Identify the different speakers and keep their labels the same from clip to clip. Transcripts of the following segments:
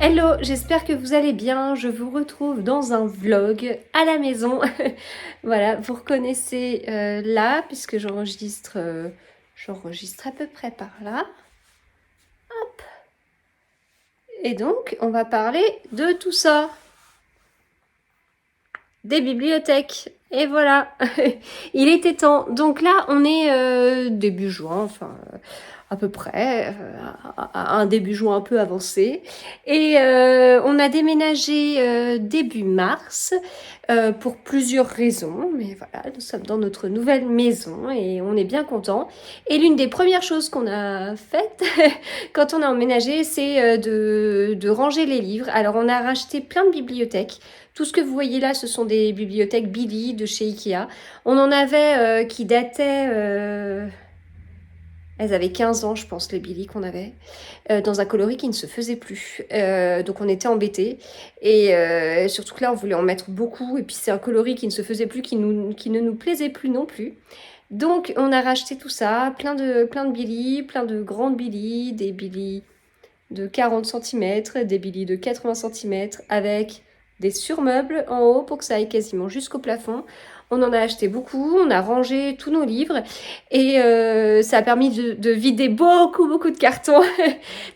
Speaker 1: Hello, j'espère que vous allez bien. Je vous retrouve dans un vlog à la maison. Voilà, vous reconnaissez là, puisque j'enregistre à peu près par là. Hop. Et donc, on va parler de tout ça. Des bibliothèques. Et voilà, il était temps. Donc là, on est début juin, enfin à peu près, à un début juin un peu avancé. Et on a déménagé début mars pour plusieurs raisons. Mais voilà, nous sommes dans notre nouvelle maison et on est bien contents. Et l'une des premières choses qu'on a faites quand on a emménagé, c'est de ranger les livres. Alors on a racheté plein de bibliothèques. Tout ce que vous voyez là, ce sont des bibliothèques Billy de chez Ikea. On en avait qui dataient... elles avaient 15 ans, je pense, les Billy qu'on avait, dans un coloris qui ne se faisait plus. Donc on était embêtés. Et surtout que là, on voulait en mettre beaucoup. Et puis c'est un coloris qui ne se faisait plus, qui ne nous plaisait plus non plus. Donc on a racheté tout ça, plein de Billy, plein de grandes Billy, des Billy de 40 cm, des Billy de 80 cm, avec des surmeubles en haut pour que ça aille quasiment jusqu'au plafond. On en a acheté beaucoup, on a rangé tous nos livres et ça a permis de vider beaucoup de cartons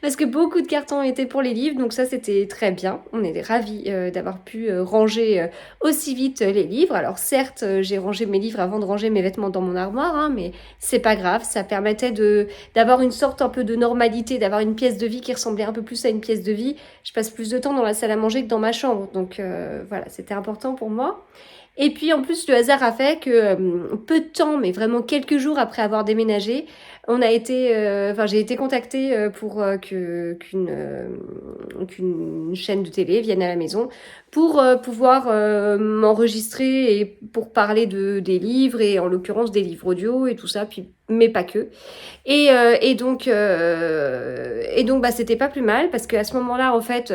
Speaker 1: parce que beaucoup de cartons étaient pour les livres, donc ça c'était très bien. On est ravis d'avoir pu ranger aussi vite les livres. Alors certes, j'ai rangé mes livres avant de ranger mes vêtements dans mon armoire, hein, mais c'est pas grave, ça permettait d'avoir une sorte un peu de normalité, d'avoir une pièce de vie qui ressemblait un peu plus à une pièce de vie. Je passe plus de temps dans la salle à manger que dans ma chambre, donc voilà, c'était important pour moi. Et puis en plus, le hasard a fait que peu de temps, mais vraiment quelques jours après avoir déménagé, j'ai été contactée pour qu'une chaîne de télé vienne à la maison pour pouvoir m'enregistrer et pour parler des livres et en l'occurrence des livres audio et tout ça, puis mais pas que. Et donc bah c'était pas plus mal parce qu'à ce moment-là en fait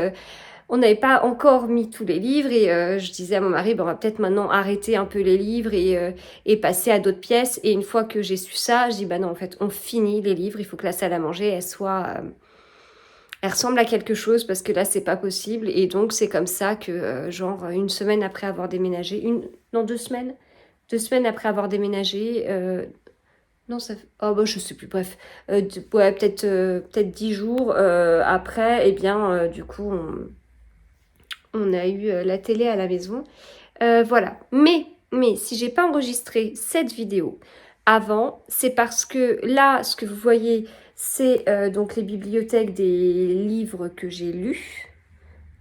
Speaker 1: on n'avait pas encore mis tous les livres et je disais à mon mari, on va peut-être maintenant arrêter un peu les livres et passer à d'autres pièces. Et une fois que j'ai su ça, je dis, bah non, en fait, on finit les livres. Il faut que la salle à manger, elle ressemble à quelque chose parce que là, c'est pas possible. Et donc, c'est comme ça que, genre, une semaine après avoir déménagé, non, 2 semaines. 2 semaines après avoir déménagé, non, ça fait... Oh, bah, je sais plus, bref. Ouais, peut-être 10 jours après, eh bien, du coup, on a eu la télé à la maison. Voilà. Mais si j'ai pas enregistré cette vidéo avant, c'est parce que là, ce que vous voyez, c'est donc les bibliothèques des livres que j'ai lus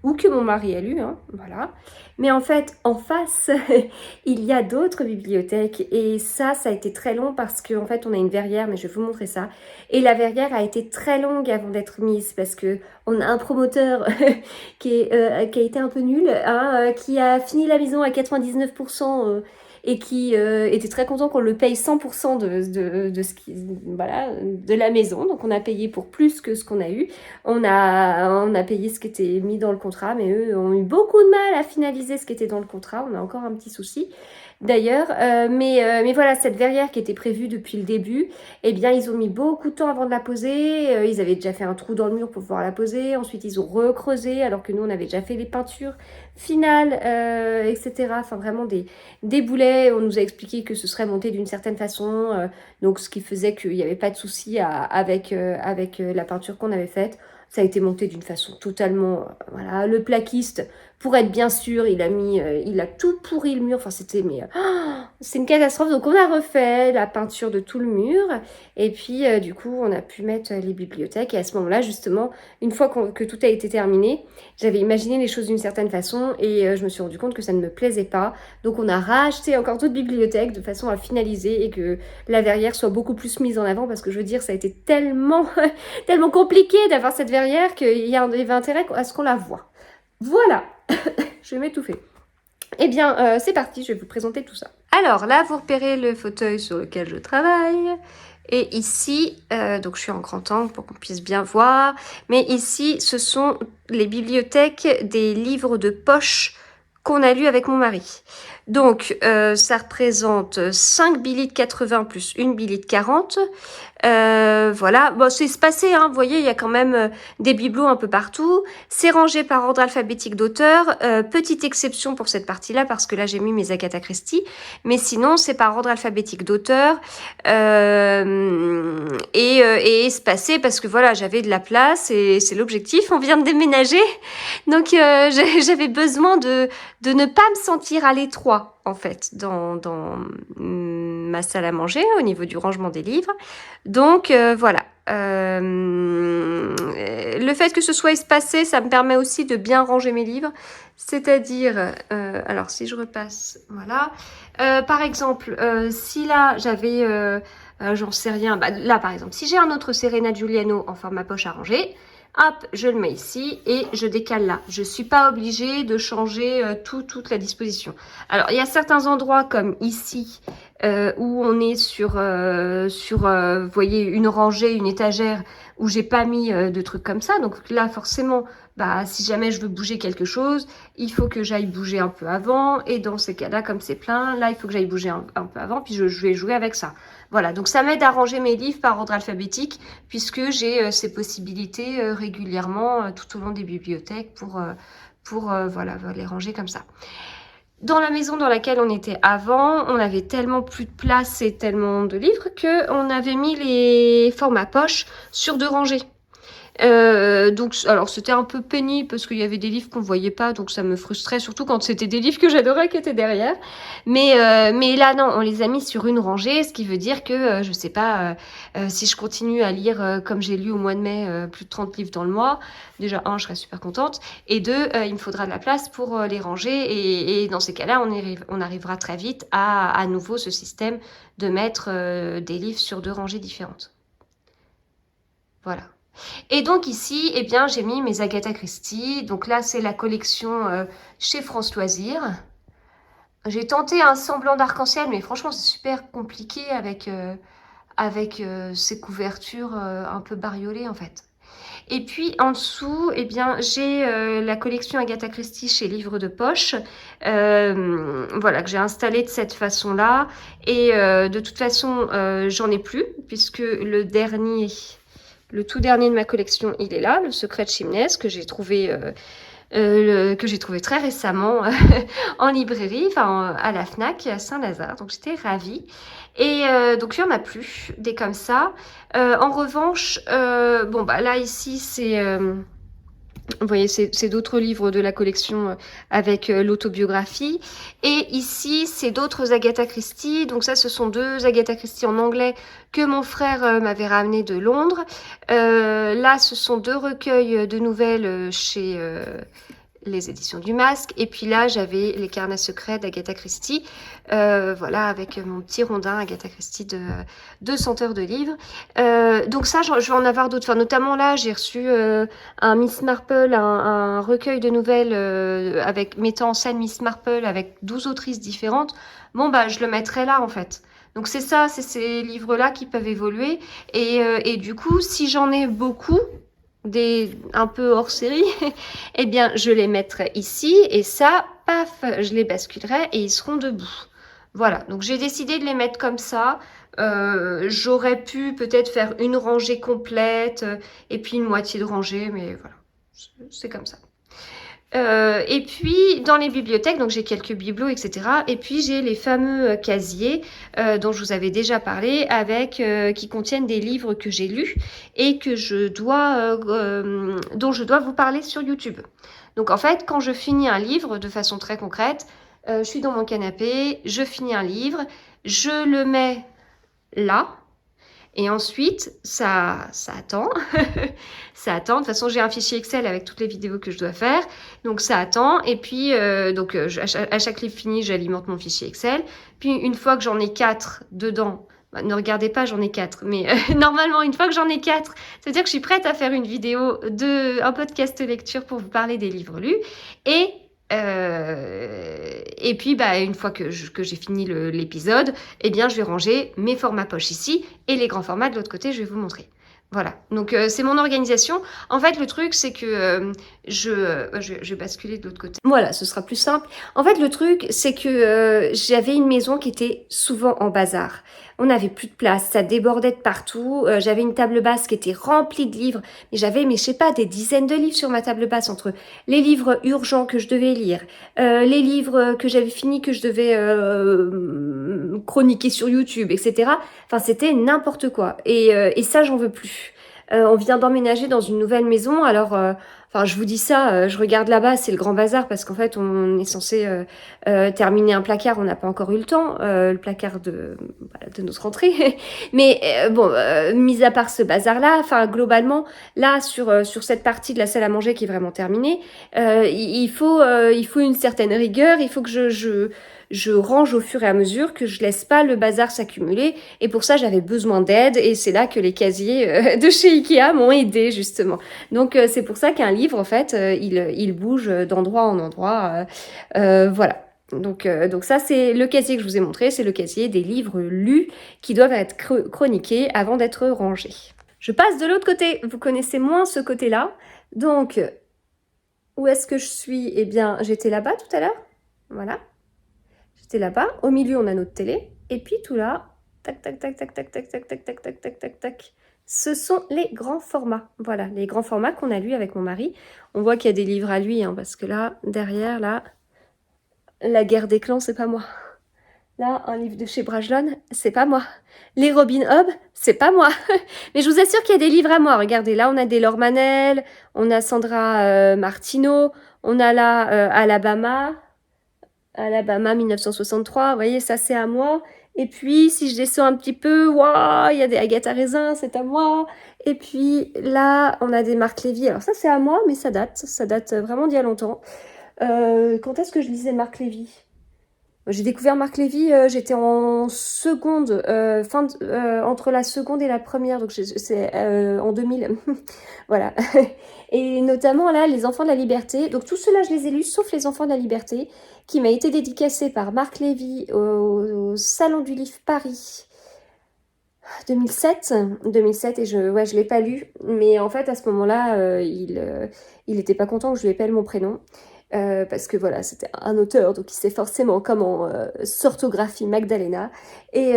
Speaker 1: ou que mon mari a lu, hein, voilà. Mais en fait, en face, il y a d'autres bibliothèques et ça a été très long parce qu'en fait, on a une verrière, mais je vais vous montrer ça. Et la verrière a été très longue avant d'être mise parce que on a un promoteur qui a été un peu nul, hein, qui a fini la maison à 99% et qui était très content qu'on le paye 100% de ce qui, voilà, de la maison. Donc on a payé pour plus que ce qu'on a eu. On a payé ce qui était mis dans le contrat, mais eux ont eu beaucoup de mal à finaliser ce qui était dans le contrat. On a encore un petit souci d'ailleurs. Mais voilà, cette verrière qui était prévue depuis le début, eh bien, ils ont mis beaucoup de temps avant de la poser. Ils avaient déjà fait un trou dans le mur pour pouvoir la poser. Ensuite, ils ont recreusé, alors que nous, on avait déjà fait les peintures finales, etc. Enfin, vraiment des boulets. On nous a expliqué que ce serait monté d'une certaine façon. Donc, ce qui faisait qu'il n'y avait pas de souci avec la peinture qu'on avait faite. Ça a été monté d'une façon totalement... voilà, le plaquiste, pour être bien sûr, il a tout pourri le mur. Enfin, c'était... c'est une catastrophe. Donc, on a refait la peinture de tout le mur. Et puis, du coup, on a pu mettre les bibliothèques. Et à ce moment-là, justement, une fois que tout a été terminé, j'avais imaginé les choses d'une certaine façon. Et je me suis rendu compte que ça ne me plaisait pas. Donc, on a racheté encore d'autres bibliothèques de façon à finaliser et que la verrière soit beaucoup plus mise en avant. Parce que je veux dire, ça a été tellement... tellement compliqué d'avoir cette verrière qu'il y avait intérêt à ce qu'on la voie. Voilà, je vais m'étouffer. Eh bien, c'est parti, je vais vous présenter tout ça. Alors là, vous repérez le fauteuil sur lequel je travaille. Et ici, donc je suis en grand angle pour qu'on puisse bien voir. Mais ici, ce sont les bibliothèques des livres de poche qu'on a lus avec mon mari. Donc, ça représente 5 billets de 80 plus une billet de 40. Voilà, bon, c'est espacé, hein. Vous voyez, il y a quand même des bibelots un peu partout. C'est rangé par ordre alphabétique d'auteur. Petite exception pour cette partie-là, parce que là, j'ai mis mes Agatha Christie. Mais sinon, c'est par ordre alphabétique d'auteur. Et espacé, parce que voilà, j'avais de la place et c'est l'objectif. On vient de déménager. Donc, j'avais besoin de ne pas me sentir à l'étroit, en fait, dans ma salle à manger, au niveau du rangement des livres. Donc, voilà. Le fait que ce soit espacé, ça me permet aussi de bien ranger mes livres. C'est-à-dire, alors si je repasse, voilà. Par exemple, si là, j'avais, j'en sais rien, bah, là par exemple, si j'ai un autre Serena Giuliano en format poche à ranger, hop, je le mets ici et je décale là. Je suis pas obligée de changer toute la disposition. Alors, il y a certains endroits comme ici où on est sur vous voyez, une rangée, une étagère où j'ai pas mis de trucs comme ça. Donc là, forcément, bah, si jamais je veux bouger quelque chose, il faut que j'aille bouger un peu avant. Et dans ces cas-là, comme c'est plein, là, il faut que j'aille bouger un peu avant. Puis je vais jouer avec ça. Voilà, donc ça m'aide à ranger mes livres par ordre alphabétique, puisque j'ai ces possibilités régulièrement tout au long des bibliothèques pour voilà, les ranger comme ça. Dans la maison dans laquelle on était avant, on avait tellement plus de place et tellement de livres qu'on avait mis les formats poche sur 2 rangées. Donc, alors c'était un peu pénible parce qu'il y avait des livres qu'on voyait pas, donc ça me frustrait, surtout quand c'était des livres que j'adorais qui étaient derrière. Mais là, non, on les a mis sur une rangée, ce qui veut dire que, je sais pas, si je continue à lire comme j'ai lu au mois de mai, plus de 30 livres dans le mois, déjà, un, je serais super contente, et deux, il me faudra de la place pour les ranger, et dans ces cas-là, on arrivera très vite à nouveau ce système de mettre des livres sur 2 rangées différentes. Voilà. Et donc ici, eh bien, j'ai mis mes Agatha Christie. Donc là, c'est la collection chez France Loisirs. J'ai tenté un semblant d'arc-en-ciel, mais franchement, c'est super compliqué avec ces couvertures un peu bariolées, en fait. Et puis en dessous, eh bien, j'ai la collection Agatha Christie chez Livres de Poche, voilà, que j'ai installée de cette façon-là. Et de toute façon, j'en ai plus, puisque le tout dernier de ma collection, il est là, Le Secret de Chimnès, que j'ai trouvé très récemment en librairie, enfin à la Fnac à Saint-Lazare. Donc j'étais ravie. Et donc il n'y en a plus des comme ça. En revanche, bon bah là ici c'est vous voyez, c'est d'autres livres de la collection avec l'autobiographie. Et ici, c'est d'autres Agatha Christie. Donc ça, ce sont 2 Agatha Christie en anglais que mon frère m'avait ramené de Londres. Là, ce sont 2 recueils de nouvelles chez les éditions du Masque. Et puis là, j'avais les carnets secrets d'Agatha Christie. Voilà, avec mon petit rondin Agatha Christie de 100 heures de livres. Donc ça, je vais en avoir d'autres. Enfin, notamment là, j'ai reçu un Miss Marple, un recueil de nouvelles avec mettant en scène Miss Marple avec 12 autrices différentes. Bon, bah, je le mettrai là, en fait. Donc c'est ça, c'est ces livres-là qui peuvent évoluer. Et du coup, si j'en ai beaucoup, un peu hors série, eh bien, je les mettrai ici. Et ça, paf, je les basculerai et ils seront debout. Voilà, donc j'ai décidé de les mettre comme ça. J'aurais pu peut-être faire une rangée complète et puis une moitié de rangée, mais voilà, c'est comme ça. Et puis dans les bibliothèques, donc j'ai quelques bibelots, etc. Et puis j'ai les fameux casiers dont je vous avais déjà parlé, avec qui contiennent des livres que j'ai lus et que dont je dois vous parler sur YouTube. Donc en fait, quand je finis un livre, de façon très concrète, je suis dans mon canapé, je finis un livre, je le mets là. Et ensuite, ça attend. Ça attend. De toute façon, j'ai un fichier Excel avec toutes les vidéos que je dois faire. Donc, ça attend. Et puis, à chaque livre fini, j'alimente mon fichier Excel. Puis, une fois que j'en ai 4 dedans, bah, ne regardez pas, j'en ai 4. Mais normalement, une fois que j'en ai 4, ça veut dire que je suis prête à faire une vidéo un podcast lecture pour vous parler des livres lus. Et puis, bah, une fois que j'ai fini l'épisode, eh bien, je vais ranger mes formats poche ici et les grands formats de l'autre côté, je vais vous montrer. Voilà, donc c'est mon organisation. En fait, le truc, c'est que je vais basculer de l'autre côté. Voilà, ce sera plus simple. En fait, le truc, c'est que j'avais une maison qui était souvent en bazar. On n'avait plus de place, ça débordait de partout. J'avais une table basse qui était remplie de livres. Mais j'avais, mais je sais pas, des dizaines de livres sur ma table basse, entre les livres urgents que je devais lire, les livres que j'avais finis, que je devais chroniquer sur YouTube, etc. Enfin, c'était n'importe quoi. Et ça, j'en veux plus. On vient d'emménager dans une nouvelle maison, alors... Enfin, je vous dis ça, je regarde là-bas, c'est le grand bazar parce qu'en fait, on est censé terminer un placard, on n'a pas encore eu le temps, le placard de notre rentrée. Mais bon, mis à part ce bazar-là, enfin globalement, là sur cette partie de la salle à manger qui est vraiment terminée, il faut une certaine rigueur, il faut que je range au fur et à mesure, que je laisse pas le bazar s'accumuler. Et pour ça, j'avais besoin d'aide. Et c'est là que les casiers de chez Ikea m'ont aidé, justement. Donc, c'est pour ça qu'un livre, en fait, il bouge d'endroit en endroit. Voilà. Donc ça, c'est le casier que je vous ai montré. C'est le casier des livres lus qui doivent être chroniqués avant d'être rangés. Je passe de l'autre côté. Vous connaissez moins ce côté-là. Donc, où est-ce que je suis? Eh bien, j'étais là-bas tout à l'heure. Voilà. J'étais là-bas. Au milieu, on a notre télé. Et puis tout là, tac, tac, tac, tac, tac, tac, tac, tac, tac, tac, tac, tac, tac. Ce sont les grands formats. Voilà, les grands formats qu'on a lus avec mon mari. On voit qu'il y a des livres à lui, hein, parce que là, derrière, là, La guerre des clans, c'est pas moi. Là, un livre de chez Brajlon, c'est pas moi. Les Robin Hood, c'est pas moi. Mais je vous assure qu'il y a des livres à moi. Regardez, là, on a des Laure Manel, on a Sandra Martineau, on a là Alabama 1963, vous voyez, ça c'est à moi. Et puis, si je descends un petit peu, waouh, il y a des Agatha Raisin, c'est à moi. Et puis là, on a des Marc Lévy. Alors ça, c'est à moi, mais ça date vraiment d'il y a longtemps. Quand est-ce que je lisais Marc Lévy? J'ai découvert Marc Lévy, j'étais en seconde, entre la seconde et la première, donc c'est en 2000. Voilà. Et notamment là, Les Enfants de la Liberté. Donc tout cela, je les ai lus, sauf Les Enfants de la Liberté, qui m'a été dédicacé par Marc Lévy au Salon du Livre Paris 2007. 2007, et je l'ai pas lu. Mais en fait, à ce moment-là, il était pas content que je lui épelle mon prénom. Parce que voilà, c'était un auteur, donc il sait forcément comment s'orthographie Magdalena, et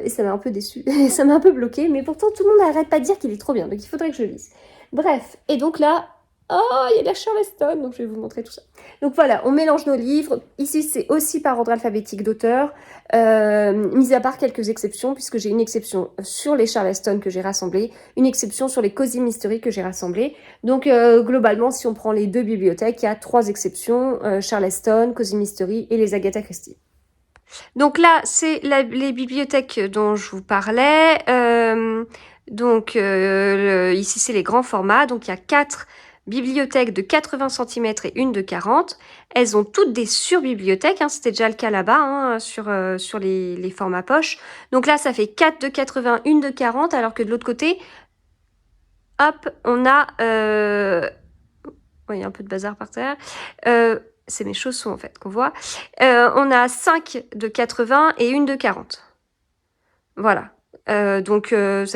Speaker 1: ça m'a un peu déçue, ça m'a un peu bloqué, mais pourtant tout le monde n'arrête pas de dire qu'il est trop bien, donc il faudrait que je le lise. Bref, et donc là, oh, il y a de la Charleston, donc je vais vous montrer tout ça. Donc voilà, on mélange nos livres, ici c'est aussi par ordre alphabétique d'auteur, mis à part quelques exceptions, puisque j'ai une exception sur les Charleston que j'ai rassemblés, une exception sur les Cozy Mystery que j'ai rassemblés. Donc globalement, si on prend les deux bibliothèques, il y a 3 exceptions, Charleston, Cozy Mystery et les Agatha Christie. Donc là, c'est les bibliothèques dont je vous parlais. Ici, c'est les grands formats. Donc il y a 4 bibliothèques de 80 cm et une de 40. Elles ont toutes des surbibliothèques, hein, c'était déjà le cas là-bas, hein, sur les formats poche. Donc là, ça fait 4 de 80, une de 40, alors que de l'autre côté, hop, on a... il y a un peu de bazar par terre. C'est mes chaussons, en fait, qu'on voit. On a 5 de 80 et une de 40. Voilà. Ça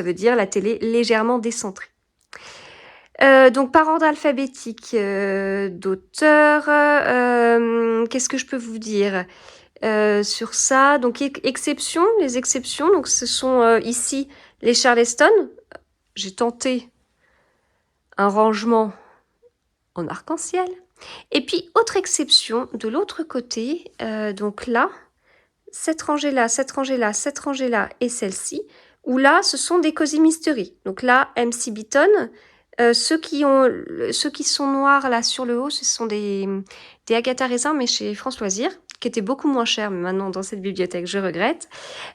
Speaker 1: veut dire la télé légèrement décentrée. Donc par ordre alphabétique d'auteur, qu'est-ce que je peux vous dire sur ça? Donc exceptions, les exceptions, donc ce sont ici les Charleston. J'ai tenté un rangement en arc-en-ciel. Et puis autre exception de l'autre côté, donc là, cette rangée-là, cette rangée-là, cette rangée-là et celle-ci, où là ce sont des Cozy Mystery. Donc là, MC Beaton. Ceux qui sont noirs là sur le haut, ce sont des Agatha Raisin, mais chez France Loisirs, qui étaient beaucoup moins chers, mais maintenant dans cette bibliothèque, je regrette.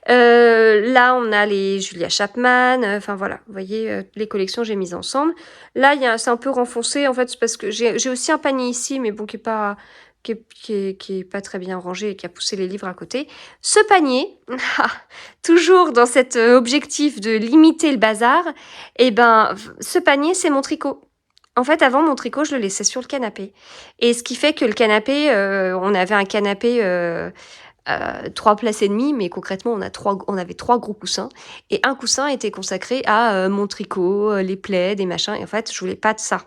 Speaker 1: Là, on a les Julia Chapman, enfin voilà, vous voyez, les collections j'ai mises ensemble. Là, c'est un peu renfoncé, en fait, c'est parce que j'ai aussi un panier ici, mais bon, qui est pas très bien rangé et qui a poussé les livres à côté. Ce panier, toujours dans cet objectif de limiter le bazar, et ben, ce panier, c'est mon tricot. En fait, avant, mon tricot, je le laissais sur le canapé. Et ce qui fait que le canapé, on avait un canapé 3 places et demie, mais concrètement, on avait 3 gros coussins. Et un coussin était consacré à mon tricot, les plaids, des machins. Et en fait, je voulais pas de ça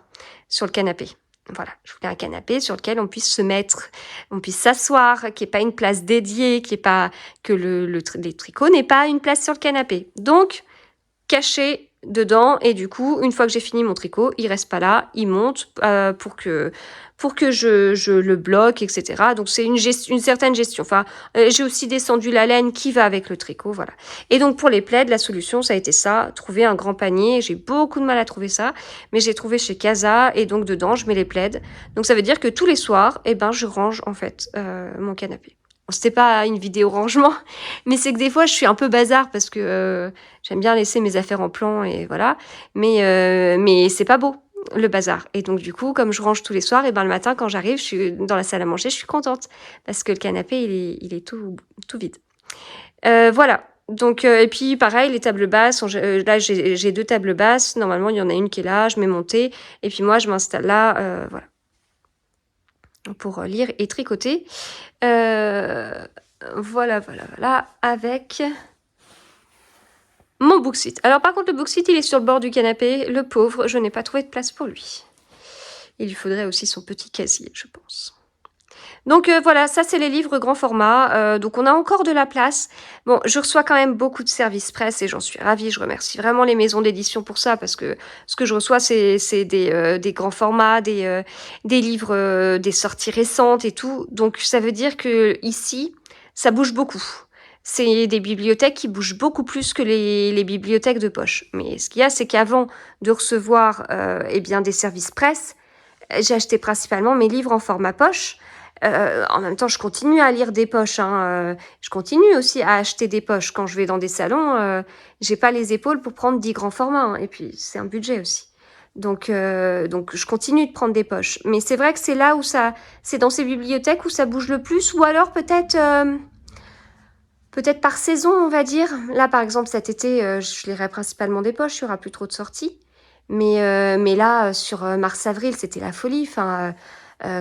Speaker 1: sur le canapé. Voilà, je voulais un canapé sur lequel on puisse se mettre, on puisse s'asseoir, qu'il n'y ait pas une place dédiée, que les tricots n'aient pas une place sur le canapé. Donc, caché dedans, et du coup, une fois que j'ai fini mon tricot, il reste pas là, il monte pour que je le bloque, etc. Donc c'est une certaine gestion. Enfin, j'ai aussi descendu la laine qui va avec le tricot, voilà. Et donc pour les plaids, la solution, ça a été ça, trouver un grand panier. J'ai beaucoup de mal à trouver ça, mais j'ai trouvé chez Casa, et donc dedans, je mets les plaids. Donc ça veut dire que tous les soirs, eh ben, je range en fait mon canapé. Bon, c'était pas une vidéo rangement, mais c'est que des fois, je suis un peu bazar parce que j'aime bien laisser mes affaires en plan et voilà. Mais c'est pas beau, le bazar. Et donc, du coup, comme je range tous les soirs, et ben le matin, quand j'arrive, je suis dans la salle à manger, je suis contente parce que le canapé, il est tout vide. Voilà. Donc, et puis pareil, les tables basses, là j'ai 2 tables basses, normalement il y en a une qui est là, je mets mon thé, et puis moi je m'installe là, voilà, pour lire et tricoter. Voilà, avec mon Booksite. Alors par contre, le Booksite, il est sur le bord du canapé. Le pauvre, je n'ai pas trouvé de place pour lui. Il lui faudrait aussi son petit casier, je pense. Donc voilà, ça c'est les livres grand format. Donc on a encore de la place. Bon, je reçois quand même beaucoup de services presse et j'en suis ravie. Je remercie vraiment les maisons d'édition pour ça parce que ce que je reçois c'est des grands formats, des livres, des sorties récentes et tout. Donc ça veut dire que ici, ça bouge beaucoup. C'est des bibliothèques qui bougent beaucoup plus que les bibliothèques de poche. Mais ce qu'il y a, c'est qu'avant de recevoir eh bien des services presse, j'ai acheté principalement mes livres en format poche. En même temps, je continue à lire des poches. Je continue aussi à acheter des poches. Quand je vais dans des salons, j'ai pas les épaules pour prendre 10 grands formats. Et puis, c'est un budget aussi. Donc, je continue de prendre des poches. Mais c'est vrai que c'est là où c'est dans ces bibliothèques où ça bouge le plus. Ou alors peut-être par saison, on va dire. Là, par exemple, cet été, je lirai principalement des poches. Il y aura plus trop de sorties. Mais là, sur mars-avril, c'était la folie. Enfin,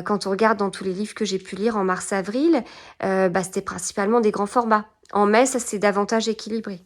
Speaker 1: quand on regarde dans tous les livres que j'ai pu lire en mars-avril, c'était principalement des grands formats. En mai, ça c'est davantage équilibré.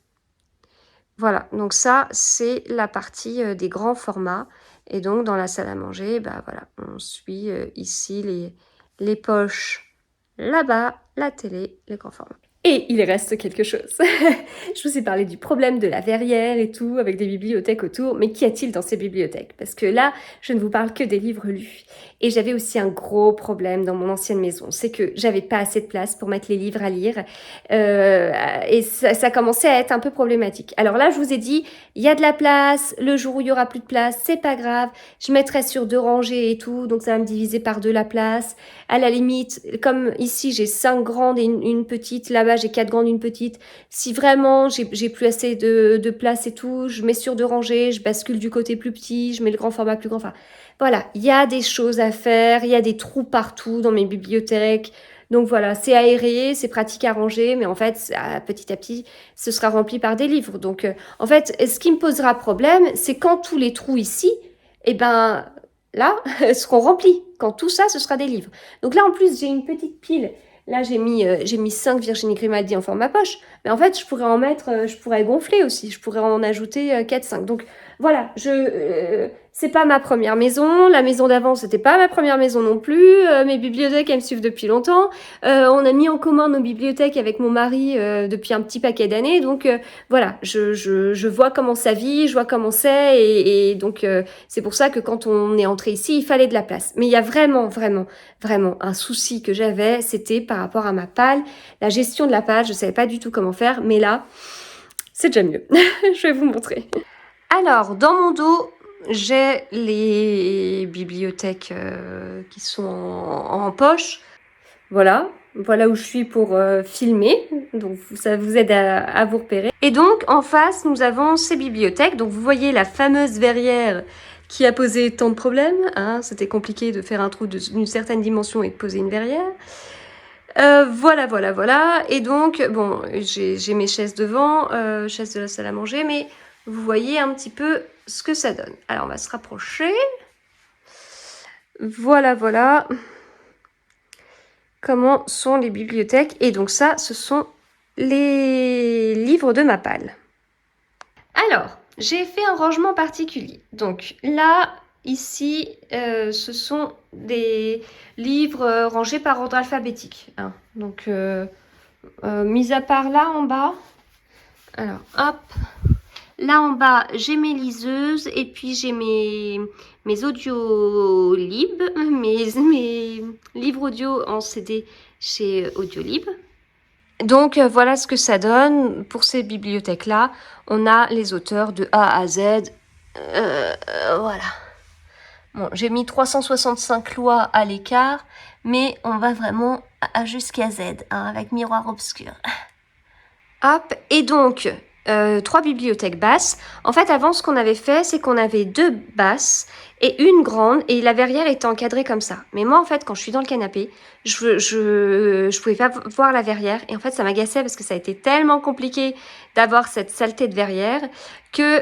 Speaker 1: Voilà, donc ça, c'est la partie des grands formats. Et donc, dans la salle à manger, voilà, on suit ici les poches là-bas, la télé, les grands formats. Et il reste quelque chose. Je vous ai parlé du problème de la verrière et tout, avec des bibliothèques autour, mais qu'y a-t-il dans ces bibliothèques? Parce que là, je ne vous parle que des livres lus. Et j'avais aussi un gros problème dans mon ancienne maison, c'est que j'avais pas assez de place pour mettre les livres à lire, et ça commençait à être un peu problématique. Alors là, je vous ai dit, il y a de la place, le jour où il y aura plus de place, c'est pas grave, je mettrai sur 2 rangées et tout, donc ça va me diviser par 2 la place. À la limite, comme ici j'ai 5 grandes et une petite, là-bas j'ai 4 grandes, une petite. Si vraiment j'ai plus assez de place et tout, je mets sur 2 rangées, je bascule du côté plus petit, je mets le grand format plus grand. Enfin, voilà, il y a des choses à faire, il y a des trous partout dans mes bibliothèques. Donc voilà, c'est aéré, c'est pratique à ranger, mais en fait, petit à petit, ce sera rempli par des livres. Donc en fait, ce qui me posera problème, c'est quand tous les trous ici, eh ben là, seront remplis. Quand tout ça, ce sera des livres. Donc là, en plus, j'ai une petite pile. Là, j'ai mis 5 Virginie Grimaldi en format poche. Mais en fait, je pourrais en mettre, je pourrais gonfler aussi. Je pourrais en ajouter 4-5. Donc voilà, c'est pas ma première maison. La maison d'avant, c'était pas ma première maison non plus. Mes bibliothèques, elles me suivent depuis longtemps. On a mis en commun nos bibliothèques avec mon mari depuis un petit paquet d'années. Donc voilà, je vois comment ça vit, je vois comment c'est. Et donc, c'est pour ça que quand on est entré ici, il fallait de la place. Mais il y a vraiment un souci que j'avais, c'était par rapport à ma palle, la gestion de la palle. Je savais pas du tout comment faire, mais là, c'est déjà mieux. Je vais vous montrer. Alors, dans mon dos, j'ai les bibliothèques qui sont en poche. Voilà où je suis pour filmer, donc ça vous aide à vous repérer. Et donc, en face, nous avons ces bibliothèques. Donc, vous voyez la fameuse verrière qui a posé tant de problèmes. C'était compliqué de faire un trou d'une certaine dimension et de poser une verrière. Voilà. Et donc, bon, j'ai mes chaises devant, chaises de la salle à manger, mais vous voyez un petit peu ce que ça donne. Alors, on va se rapprocher. Voilà. comment sont les bibliothèques. Et donc ça, ce sont les livres de Mappal. Alors, j'ai fait un rangement particulier. Donc là, ici, ce sont des livres rangés par ordre alphabétique. Hein. Donc, mis à part là en bas, alors hop, là en bas, j'ai mes liseuses et puis j'ai mes audiolib, mes livres audio en CD chez Audiolib. Donc voilà ce que ça donne pour ces bibliothèques-là. On a les auteurs de A à Z. Voilà. Bon, j'ai mis 365 lois à l'écart, mais on va vraiment jusqu'à Z, hein, avec miroir obscur. Hop, et donc, 3 bibliothèques basses. En fait, avant, ce qu'on avait fait, c'est qu'on avait 2 basses et une grande, et la verrière était encadrée comme ça. Mais moi, en fait, quand je suis dans le canapé, je pouvais pas voir la verrière, et en fait, ça m'agaçait parce que ça a été tellement compliqué d'avoir cette saleté de verrière que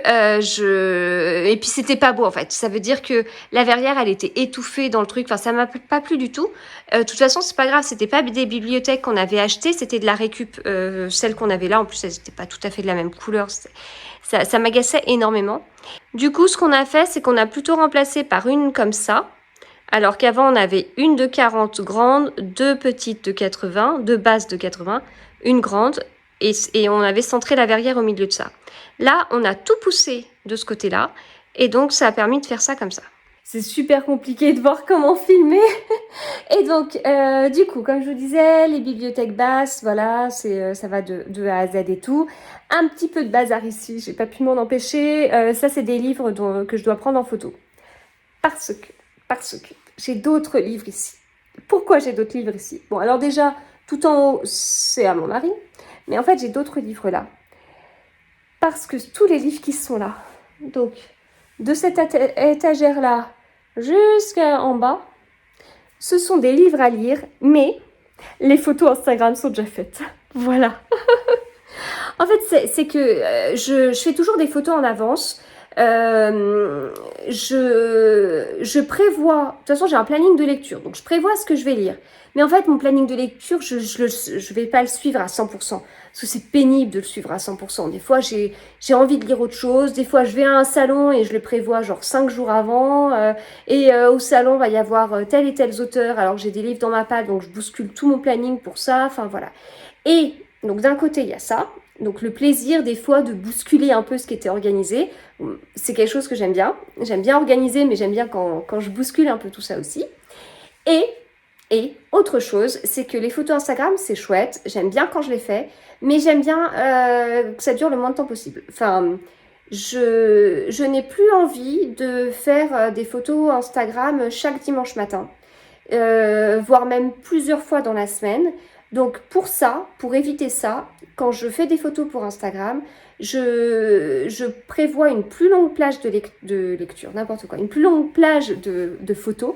Speaker 1: et puis c'était pas beau en fait. Ça veut dire que la verrière, elle était étouffée dans le truc. Enfin, ça m'a pas plu du tout. De toute façon, c'est pas grave. C'était pas des bibliothèques qu'on avait achetées, c'était de la récup. Celle qu'on avait là, en plus, elles n'étaient pas tout à fait de la même couleur. Ça m'agaçait énormément. Du coup, ce qu'on a fait, c'est qu'on a plutôt remplacé par une comme ça. Alors qu'avant, on avait une de 40 grande, 2 petites de 80, 2 basses de 80, une grande, et on avait centré la verrière au milieu de ça. Là, on a tout poussé de ce côté-là, et donc ça a permis de faire ça comme ça. C'est super compliqué de voir comment filmer. Et donc, du coup, comme je vous disais, les bibliothèques basses, voilà, ça va de A à Z et tout. Un petit peu de bazar ici, j'ai pas pu m'en empêcher. Ça, c'est des livres que je dois prendre en photo. Parce que j'ai d'autres livres ici. Pourquoi j'ai d'autres livres ici? Bon, alors déjà, tout en haut, c'est à mon mari. Mais en fait, j'ai d'autres livres là. Parce que tous les livres qui sont là, donc, de cette étagère-là jusqu'à en bas, ce sont des livres à lire, mais les photos Instagram sont déjà faites. Voilà. En fait, c'est que je fais toujours des photos en avance. Je prévois, de toute façon j'ai un planning de lecture, donc je prévois ce que je vais lire. Mais en fait mon planning de lecture, je vais pas le suivre à 100%, parce que c'est pénible de le suivre à 100%. Des fois j'ai envie de lire autre chose, des fois je vais à un salon et je le prévois genre 5 jours avant, au salon va y avoir tel et tel auteur, alors j'ai des livres dans ma palle, donc je bouscule tout mon planning pour ça, enfin voilà. Et donc d'un côté il y a ça, donc le plaisir des fois de bousculer un peu ce qui était organisé, c'est quelque chose que j'aime bien. J'aime bien organiser, mais j'aime bien quand je bouscule un peu tout ça aussi. Et autre chose, c'est que les photos Instagram, c'est chouette. J'aime bien quand je les fais, mais j'aime bien que ça dure le moins de temps possible. Enfin, je n'ai plus envie de faire des photos Instagram chaque dimanche matin, voire même plusieurs fois dans la semaine. Donc pour ça, pour éviter ça, quand je fais des photos pour Instagram, je prévois une plus longue plage de lecture, n'importe quoi, une plus longue plage de photos,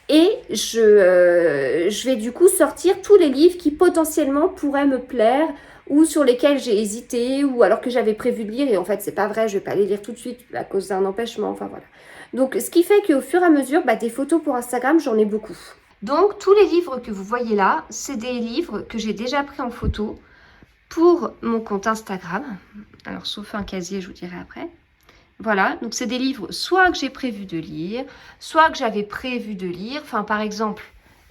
Speaker 1: et je vais du coup sortir tous les livres qui potentiellement pourraient me plaire, ou sur lesquels j'ai hésité, ou alors que j'avais prévu de lire, et en fait c'est pas vrai, je vais pas les lire tout de suite à cause d'un empêchement, enfin voilà. Donc ce qui fait qu'au fur et à mesure, des photos pour Instagram, j'en ai beaucoup. Donc tous les livres que vous voyez là, c'est des livres que j'ai déjà pris en photo pour mon compte Instagram. Alors sauf un casier, je vous dirai après. Voilà, donc c'est des livres soit que j'ai prévu de lire, soit que j'avais prévu de lire. Enfin par exemple,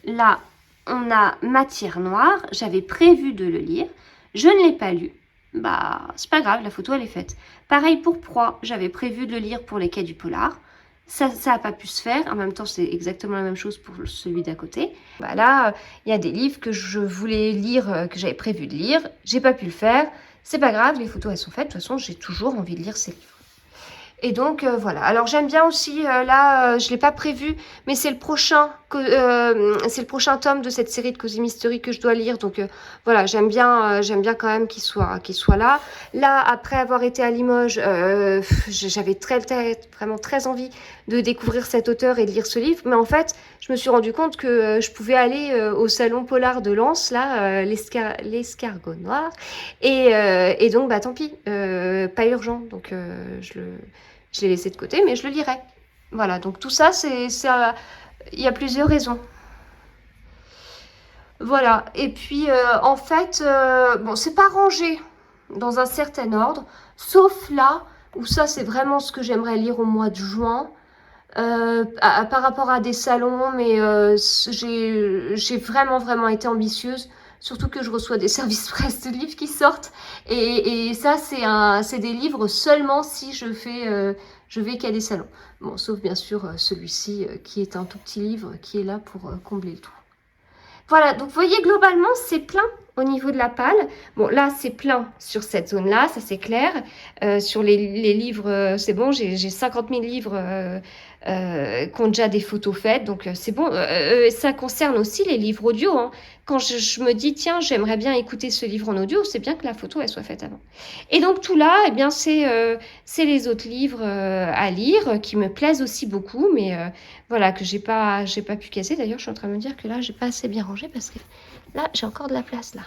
Speaker 1: là on a Matière Noire, j'avais prévu de le lire, je ne l'ai pas lu. Bah c'est pas grave, la photo elle est faite. Pareil pour Proie, j'avais prévu de le lire pour les Quais du Polar. Ça n'a pas pu se faire. En même temps, c'est exactement la même chose pour celui d'à côté. Là, il y a des livres que je voulais lire, que j'avais prévu de lire. J'ai pas pu le faire. C'est pas grave, les photos, elles sont faites. De toute façon, j'ai toujours envie de lire ces livres. Et donc, voilà. Alors, j'aime bien aussi, je l'ai pas prévu, mais c'est le prochain tome de cette série de Cozy Mystery que je dois lire. Donc, voilà, j'aime bien quand même qu'il soit là. Là, après avoir été à Limoges, j'avais vraiment très envie de découvrir cet auteur et de lire ce livre. Mais en fait, je me suis rendu compte que je pouvais aller au salon polar de Lens, là, l'escargot noir. Et donc, tant pis, pas urgent. Donc, je l'ai laissé de côté, mais je le lirai. Voilà, donc tout ça, il y a plusieurs raisons. Voilà, et puis en fait, bon, c'est pas rangé dans un certain ordre, sauf là, où ça c'est vraiment ce que j'aimerais lire au mois de juin, par rapport à des salons, mais j'ai vraiment été ambitieuse, surtout que je reçois des services presse de livres qui sortent, et ça c'est des livres seulement si je vais qu'à des salons. Bon, sauf bien sûr celui-ci qui est un tout petit livre qui est là pour combler le tout. Voilà, donc vous voyez, globalement, c'est plein au niveau de la palle. Bon, là, c'est plein sur cette zone-là, ça c'est clair. Sur les livres, c'est bon, j'ai 50 000 livres qui ont déjà des photos faites, donc c'est bon. Ça concerne aussi les livres audio, hein. Quand je me dis, tiens, j'aimerais bien écouter ce livre en audio, c'est bien que la photo, elle soit faite avant. Et donc tout là, eh bien, c'est les autres livres à lire qui me plaisent aussi beaucoup, mais voilà, que j'ai pas pu casser. D'ailleurs, je suis en train de me dire que là, j'ai pas assez bien rangé parce que là, j'ai encore de la place là.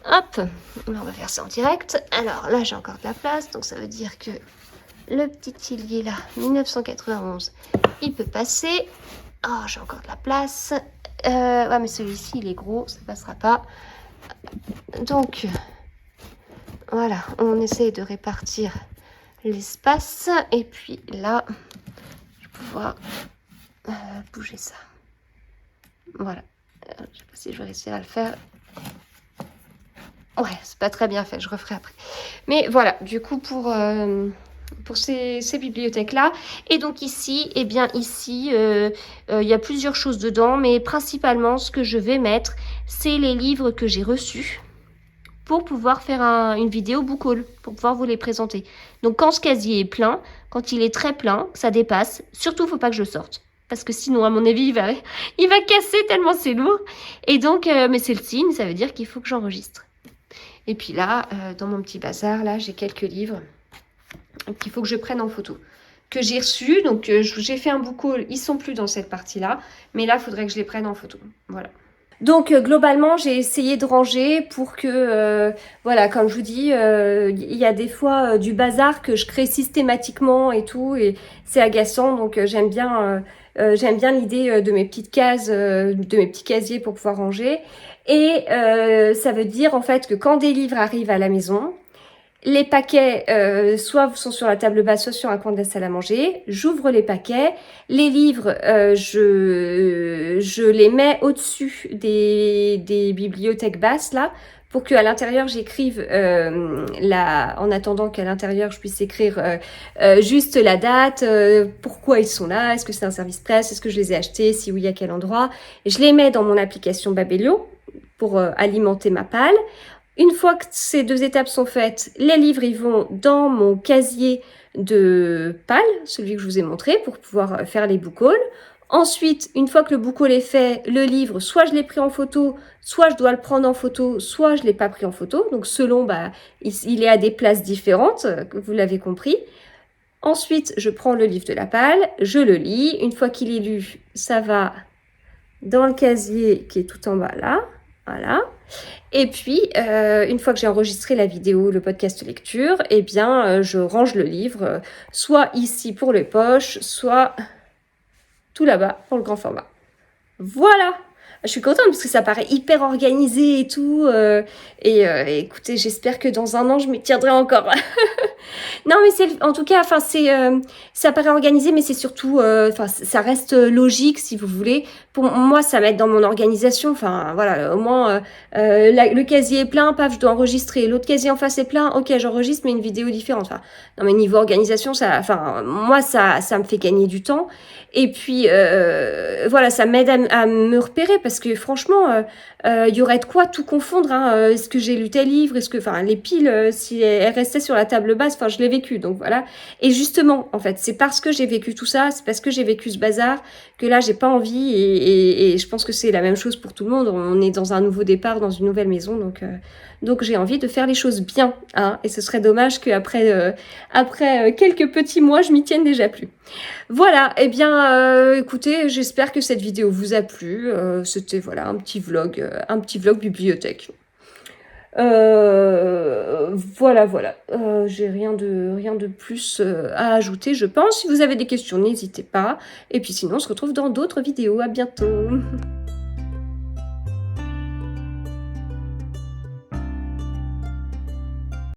Speaker 1: Hop, là, on va faire ça en direct. Alors là, j'ai encore de la place, donc ça veut dire que le petit Tillier là, 1991, il peut passer. Oh, j'ai encore de la place. Ouais, mais celui-ci, il est gros, ça passera pas. Donc, voilà, on essaye de répartir l'espace. Et puis là, je vais pouvoir bouger ça. Voilà. Je sais pas si je vais réussir à le faire. Ouais, c'est pas très bien fait, je referai après. Mais voilà, du coup, pour ces bibliothèques-là. Et donc ici, eh bien ici, il y a plusieurs choses dedans, mais principalement, ce que je vais mettre, c'est les livres que j'ai reçus pour pouvoir faire une vidéo book haul, pour pouvoir vous les présenter. Donc quand ce casier est plein, quand il est très plein, que ça dépasse, surtout, il ne faut pas que je le sorte. Parce que sinon, à mon avis, il va casser tellement c'est lourd. Et donc, mais c'est le signe, ça veut dire qu'il faut que j'enregistre. Et puis là, dans mon petit bazar, là, j'ai quelques livres qu'il faut que je prenne en photo, que j'ai reçus. Donc, j'ai fait un book haul, ils sont plus dans cette partie-là. Mais là, il faudrait que je les prenne en photo. Voilà. Donc, globalement, j'ai essayé de ranger pour que, voilà, comme je vous dis, il y a des fois du bazar que je crée systématiquement et tout. Et c'est agaçant. Donc, j'aime bien l'idée de mes petites cases, de mes petits casiers pour pouvoir ranger. Et ça veut dire en fait que quand des livres arrivent à la maison, les paquets soit sont sur la table basse, soit sur un coin de la salle à manger. J'ouvre les paquets. Les livres, je les mets au-dessus des bibliothèques basses là, pour qu'à l'intérieur j'écrive en attendant qu'à l'intérieur je puisse écrire juste la date, pourquoi ils sont là, est-ce que c'est un service presse, est-ce que je les ai achetés, si oui à quel endroit. Je les mets dans mon application Babelio pour alimenter ma palle. Une fois que ces deux étapes sont faites, les livres ils vont dans mon casier de palle, celui que je vous ai montré, pour pouvoir faire les book hauls. Ensuite, une fois que le book haul est fait, le livre, soit je l'ai pris en photo, soit je dois le prendre en photo, soit je l'ai pas pris en photo. Donc selon, il est à des places différentes, vous l'avez compris. Ensuite, je prends le livre de la palle, je le lis. Une fois qu'il est lu, ça va dans le casier qui est tout en bas là. Voilà. Et puis, une fois que j'ai enregistré la vidéo, le podcast lecture, eh bien, je range le livre, soit ici pour les poches, soit tout là-bas pour le grand format. Voilà! Je suis contente parce que ça paraît hyper organisé et tout. Écoutez, j'espère que dans un an, je m'y tiendrai encore. Non, mais en tout cas, enfin, ça paraît organisé, mais c'est surtout, enfin, ça reste logique, si vous voulez. Pour moi, ça m'aide dans mon organisation. Enfin, voilà, au moins, le casier est plein, paf, je dois enregistrer. L'autre casier en face est plein, ok, j'enregistre, mais une vidéo différente. Enfin, non, mais niveau organisation, moi, ça me fait gagner du temps. Et puis, voilà, ça m'aide à me repérer parce que franchement, y aurait de quoi tout confondre. Hein. Est-ce que j'ai lu tel livre? Est-ce que, enfin, les piles, si elles restaient sur la table basse, enfin, je l'ai vécu. Donc voilà. Et justement, en fait, c'est parce que j'ai vécu tout ça, c'est parce que j'ai vécu ce bazar que là, j'ai pas envie. Et je pense que c'est la même chose pour tout le monde. On est dans un nouveau départ, dans une nouvelle maison, donc j'ai envie de faire les choses bien. Hein. Et ce serait dommage qu'après quelques petits mois, je m'y tienne déjà plus. Voilà, eh bien, écoutez, j'espère que cette vidéo vous a plu. C'était voilà un petit vlog bibliothèque. Voilà. J'ai rien de plus à ajouter, je pense. Si vous avez des questions, n'hésitez pas. Et puis sinon, on se retrouve dans d'autres vidéos. À bientôt.